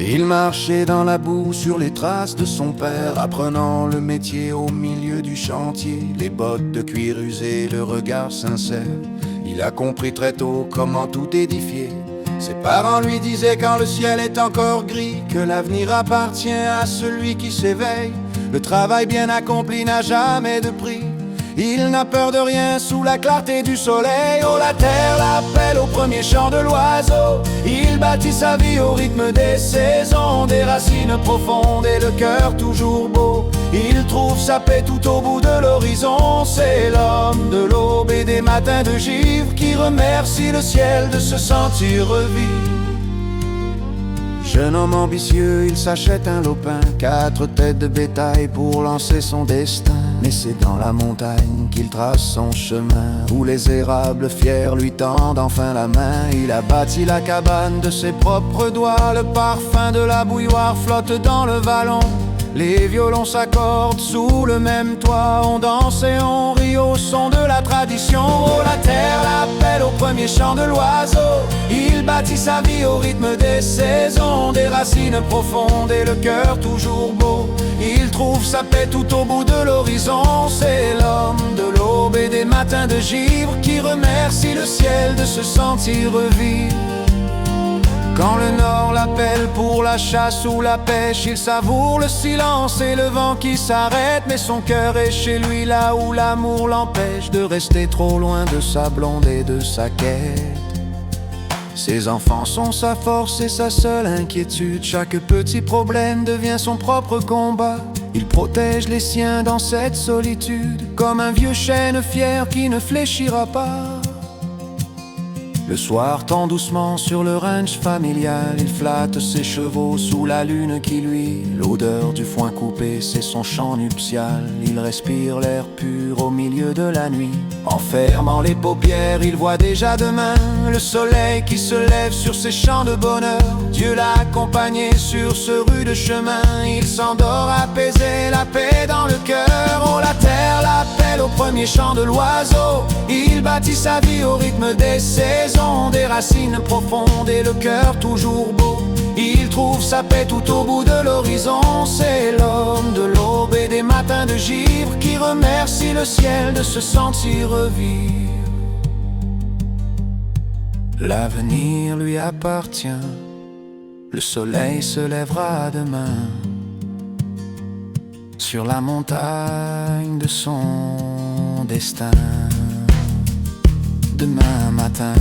Il marchait dans la boue sur les traces de son père, apprenant le métier au milieu du chantier. Les bottes de cuir usées, le regard sincère. Il a compris très tôt comment tout édifier. Ses parents lui disaient quand le ciel est encore gris que l'avenir appartient à celui qui s'éveille. Le travail bien accompli n'a jamais de prix. Il n'a peur de rien sous la clarté du soleil. Oh, la terre l'appelle au premier chant de l'oiseau. Il bâtit sa vie au rythme des saisons, des racines profondes et le cœur toujours beau. Il trouve sa paix tout au bout de l'horizon. C'est l'homme de l'aube et des matins de givre qui remercie le ciel de se sentir revivre. Jeune homme ambitieux, il s'achète un lopin, 4 têtes de bétail pour lancer son destin. Mais c'est dans la montagne qu'il trace son chemin, où les érables fiers lui tendent enfin la main. Il a bâti la cabane de ses propres doigts, le parfum de la bouilloire flotte dans le vallon. Les violons s'accordent sous le même toit, on danse et on rit au son de la tradition. Oh, la terre l'appelle au premier chant de l'oiseau. Il bâtit sa vie au rythme des saisons, des racines profondes et le cœur toujours beau. Il trouve sa paix tout au bout de l'horizon. C'est l'homme de l'aube et des matins de givre qui remercie le ciel de se sentir revivre. Quand le nord l'appelle pour la chasse ou la pêche, il savoure le silence et le vent qui s'arrête. Mais son cœur est chez lui, là où l'amour l'empêche de rester trop loin de sa blonde et de sa quête. Ses enfants sont sa force et sa seule inquiétude. Chaque petit problème devient son propre combat. Il protège les siens dans cette solitude, comme un vieux chêne fier qui ne fléchira pas. Le soir tend doucement sur le ranch familial. Il flatte ses chevaux sous la lune qui luit. L'odeur du foin coupé, c'est son chant nuptial. Il respire l'air pur au milieu de la nuit. En fermant les paupières, il voit déjà demain le soleil qui se lève sur ses champs de bonheur. Dieu l'a accompagné sur ce rude chemin. Il s'endort apaisé, la paix dans le cœur. Oh, la terre l'appelle au premier chant de l'oiseau. Il bâtit sa vie au rythme des saisons, des racines profondes et le cœur toujours beau. Il trouve sa paix tout au bout de l'horizon. C'est l'homme de l'aube et des matins de givre qui remercie le ciel de se sentir revivre. L'avenir lui appartient, le soleil se lèvera demain sur la montagne de son destin. Demain matin.